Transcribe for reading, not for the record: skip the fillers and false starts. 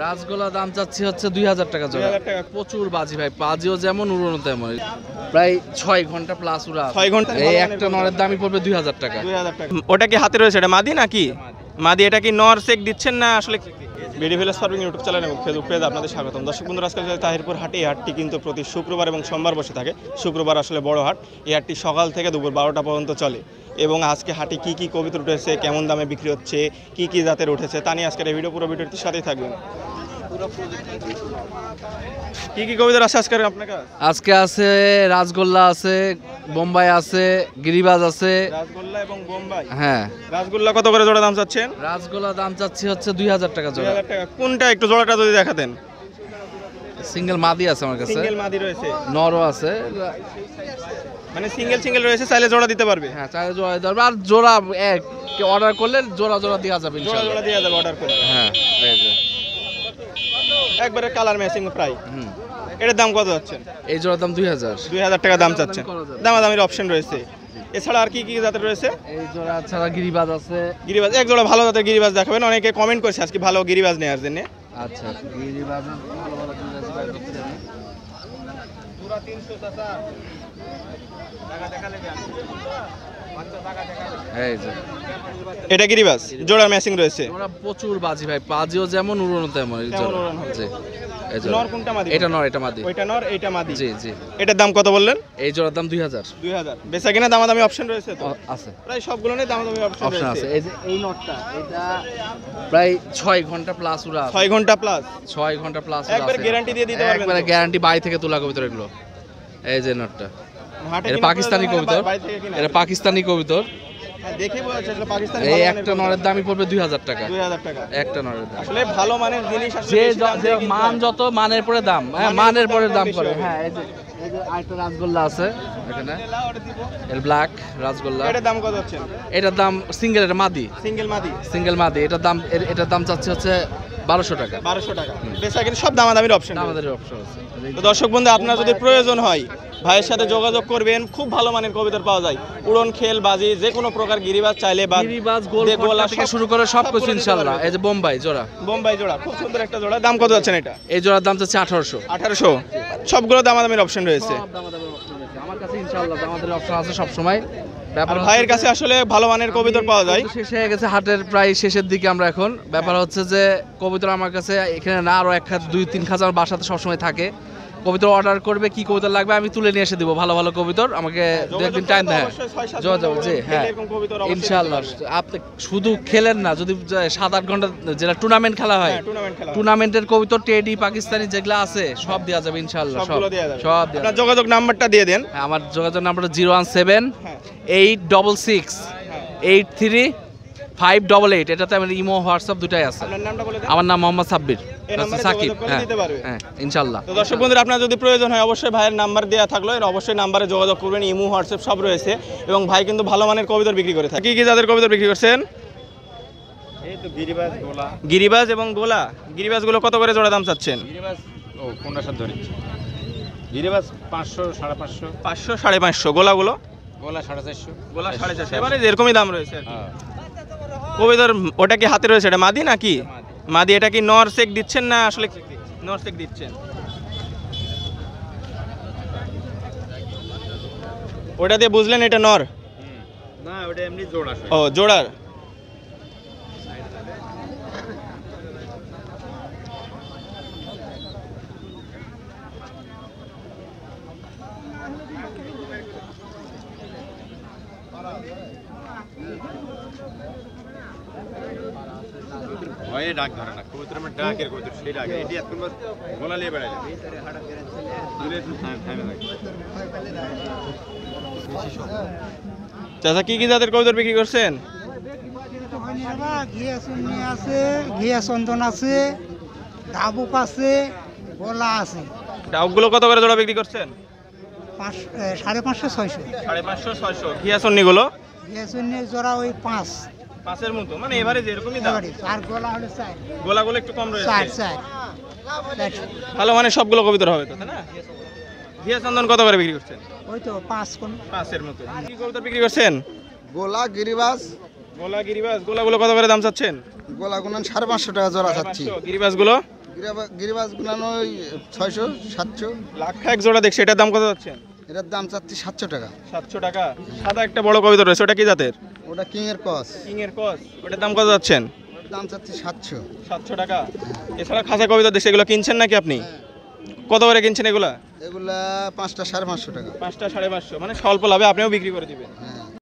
রাজগোলা দাম চাচ্ছি হচ্ছে 2000 টাকা জোড়া। প্রচুর বাজি ভাই, বাজিও যেমন উড়ানো তেমন। প্রায় 6 ঘন্টা প্লাস উড়া। 6 ঘন্টা। এই একটা নরের দামই পড়বে 2000 টাকা। 2000 টাকা। ওটা কি হাতে রয়েছে? এটা মাদি নাকি? মাদি। এটা কি নর চেক দিচ্ছেন না আসলে? BD village farming YouTube channel এবং ফেসবুক পেজে আপনাদের স্বাগতম। দর্শক বন্ধুরা, আজকে তাহিরপুর হাটে, এই হাটটি কিন্তু প্রতি শুক্রবার এবং সোমবার বসে থাকে। শুক্রবার আসলে বড় হাট। এই হাটটি সকাল থেকে দুপুর 12টা পর্যন্ত চলে এবং আজকে হাটে কি কি কবুতর উঠেছে, কেমন দামে বিক্রি হচ্ছে, কি কি জাতের উঠেছে তা নিয়ে আজকের এই ভিডিও, পুরো ভিডিওটির সাথেই থাকবেন। কি কি কবুতর আছে আজকে আপনার কাছে? আজকে আছে রাজগোল্লা আছে, বোম্বাই আছে, গিরিবাজ আছে। রাজগোল্লা এবং বোম্বাই। হ্যাঁ। রাজগোল্লা কত করে জোড়া দাম চাচ্ছেন? রাজগোল্লা দাম চাচ্ছি হচ্ছে 2000 টাকা জোড়া। 2000 টাকা। কোনটা একটু জোড়াটা যদি দেখাতেন। সিঙ্গেল মাদি আছে আমার কাছে। সিঙ্গেল মাদি রয়েছে, নরও আছে। মানে সিঙ্গেল সিঙ্গেল রয়েছে, চাইলে জোড়া দিতে পারবে। হ্যাঁ, চাইলে জোড়া দিতে পারবে। আর জোড়া এক অর্ডার করলে জোড়া জোড়া দেওয়া যাবে জোড়া ইনশাআল্লাহ। জোড়া দেওয়া যাবে অর্ডার করে। হ্যাঁ, এই যে একবারে কালার ম্যাচিং প্রায়। এটার দাম কত যাচ্ছে? এই জোড়ার দাম 2000। 2000 টাকা দাম চাচ্ছেন। দামাদামির অপশন রয়েছে। এছাড়া আর কি কি জাতের রয়েছে? এই জোড়া ছাড়া গিরিবাজ আছে। গিরিবাজ, এক জোড়া ভালো জাতের গিরিবাজ দেখাবেন। অনেকে কমেন্ট করছে আজকে ভালো গিরিবাজ নেওয়ার জন্য। আচ্ছা, গিরিবাজ ভালো ভালো গিরিবাজ বাইর করতে আমি। পুরা 300 টাকা। টাকা দেখা লাগবে। এই যে এটা গিরিবাজ, জোড়া ম্যাচিং রয়েছে। ওরা প্রচুর বাজি ভাই, বাজিও যেমন উড়ানো তেমন। এই জোড়া জি। এই জোড়া নর কোনটা মাদি? এটা নর, এটা মাদি। ওইটা নর, এইটা মাদি। জি জি। এটার দাম কত বললেন? এই জোড়ার দাম 2000। 2000। বেচা কিনা দামাদামি অপশন রয়েছে তো? আছে, প্রায় সবগুলো নিয়ে দামাদামি অপশন অপশন আছে। রয়েছে। এই যে এই নটটা, এটা প্রায় 6 ঘন্টা প্লাস উড়া। 6 ঘন্টা প্লাস। 6 ঘন্টা প্লাস উড়া। একবার গ্যারান্টি দিয়ে দিতে পারবেন? একবারে গ্যারান্টি, বাই থেকে তোলা কবিতর এগুলো। এই যে নটটা, এটা পাকিস্তানি কবিতর। এটা পাকিস্তানি কবিতর। দেখে বোঝা যাচ্ছে এটা পাকিস্তানি। এই একটা নরের দামই পড়বে 2000 টাকা। 2000 টাকা একটা নরের দাম। আসলে ভালো মানের জিনিস আসলে যে বেশি দাম যে দিয়ে কিনতে মান হয়। যত, মানের পরে দাম। হ্যাঁ, মানের পরে দাম বেশি করে। হবে। হ্যাঁ, এই যে আরেকটা রাজগোল্লা আছে এখানে, এর ব্ল্যাক রাজগোল্লা। এটার দাম কত হচ্ছে? এটার দাম সিঙ্গেল, এটা মাদি। সিঙ্গেল মাদি। সিঙ্গেল মাদি। এটার দাম চাচ্ছে হচ্ছে 1200 টাকা। 1200 টাকা। বেচা কিনা সব দামাদামির অপশন। আমাদের অপশন আছে। তো দর্শক বন্ধু, আপনার যদি প্রয়োজন হয় ভাইয়ের সাথে যোগাযোগ করবেন। খুব ভালো মানের কবিতর পাওয়া যায়। উড়ন, খেল, বাজি, যে কোনো প্রকার গিরিবাজ চাইলে বা গিরিবাজ, গোল গোলা থেকে শুরু করে সবকিছু ইনশাআল্লাহ। এই যে বোম্বাই জোড়া, বোম্বাই জোড়া, খুব সুন্দর একটা জোড়া। দাম কত যাচ্ছেন এটা? এই জোড়ার দাম চাচ্ছে 1800। 1800। সবগুলো দামাদামির অপশন রয়েছে। সব দামাদামির অপশন রয়েছে আমার কাছে ইনশাআল্লাহ। দামাদামির অপশন আছে সব সময়। ব্যাপার আর ভাইয়ের কাছে আসলে ভালো মানের কবিতর পাওয়া যায়। শেষ হয়ে গেছে হাটের প্রায় শেষের দিকে আমরা এখন। ব্যাপার হচ্ছে যে কবিতর আমার কাছে এখানে না, আরো 1-2-3 খাঁচা আমার বাসাতে সবসময় থাকে। কবিতর অর্ডার করবে, কি কবিতর লাগবে আমি তুলে নিয়ে এসে দিব। ভালো ভালো কবিতর আমাকে 2-1 দিন টাইম দেয়। জি হ্যাঁ, ইনশাআল্লাহ। আপনি শুধু খেলেন না, যদি 7-8 ঘন্টা যেটা টুর্নামেন্ট খেলা হয়, টুর্নামেন্টের কবিতর টেডি পাকিস্তানি যেগুলো আছে সব দেওয়া যাবে ইনশাআল্লাহ। সব সব। আপনার যোগাযোগ নাম্বারটা দিয়ে দেন। আমার যোগাযোগ নাম্বারটা 017-866-83-588। এটাতে আমার ইমো, হোয়াটসঅ্যাপ দুটাই আছে। আপনার নামটা বলে দেন। আমার নাম মোহাম্মদ সাব্বির সাকিব। হ্যাঁ হ্যাঁ, ইনশাআল্লাহ। তো দর্শক বন্ধুরা, আপনার যদি প্রয়োজন হয় অবশ্যই ভাইয়ের নাম্বার দেওয়া থাকলো, এর অবশ্যই নাম্বারে যোগাযোগ করবেন। ইমো, হোয়াটসঅ্যাপ সব রয়েছে এবং ভাই কিন্তু ভালো মানের কবিতর বিক্রি করে থাকে। কি কি যাদের কবিতর বিক্রি করছেন? এই তো গিরিবাজ, গোলা। গিরিবাজ এবং গোলা। গিরিবাজগুলো কত করে জোড়া দাম চাচ্ছেন? গিরিবাজ কোনটা সাথে ধরেছি? গিরিবাজ 500, 550। 500, 550। গোলাগুলো? গোলা 450। গোলা 450। এবারে যেরকমই দাম রয়েছে আর কি। হ্যাঁ। কবিতর ওটা কি হাতে রয়েছে? এটা মাদি নাকি? মাদি। এটা কি নর চেক দিচ্ছেন না আসলে? নর চেক দিচ্ছেন। ওটা দিয়ে বুঝলেন এটা নর? না, ওটা এমনি জোড়া। ও, জোড়ার। ভয়ে ডাক ধরে না, কবুতর আমার ডাকের কবুতর, সেই ডাকে এটি এখন গোলা নিয়ে বেড়ায় যায়। চাচা, কি কি জাতের কবুতর বিক্রি করছেন? ঘিয়া চন্দন আছে, ডাবুক আছে, গোলা আছে। ডাউকগুলো কত করে জোড়া বিক্রি করছেন? 550, 600। 550, 600। ঘিয়া সন্নিগুলো? ঘিয়া চন্দন জোড়া ওই 5 5-এর মতো, মানে এবারে যেরকমই দাম। আর গোলা হলে 4। গোলাগুলো একটু কম রয়েছে। 4। ভালো মানে সবগুলো কবিতর হবে তো, তাই না? ঘিয়া চন্দন কত করে বিক্রি করছেন? ওই তো 5 কোন 5-এর মতো। কি কবিতর বিক্রি করছেন? গোলা, গিরিবাজ। গোলা, গিরিবাজ। গোলাগুলো কত করে দাম চাচ্ছেন? গোলা গুনান 550 টাকা জোড়া চাচ্ছি। 550। গিরিবাজগুলো? গিরিবাস গুলানো ওই 600-700। লাক্ষা এক জোড়া দেখছি, এটার দাম কত যাচ্ছেন? এটার দাম চাচ্ছি 700 টাকা। 700 টাকা। সাদা একটা বড় কবিতর রয়েছে, ওটা কি জাতের? ওটা কিং এর কস। কিং এর কস, ওটার দাম কত যাচ্ছেন? ওটার দাম চাচ্ছি 700। 700 টাকা। এছাড়া খাসা কবিতর দেখছি, এগুলো কিনছেন নাকি আপনি? কত করে কিনছেন এগুলা? এগুলা 5টা 550 টাকা। 5টা 550, মানে স্বল্প লাভে আপনিও বিক্রি করে দিবেন। হ্যাঁ।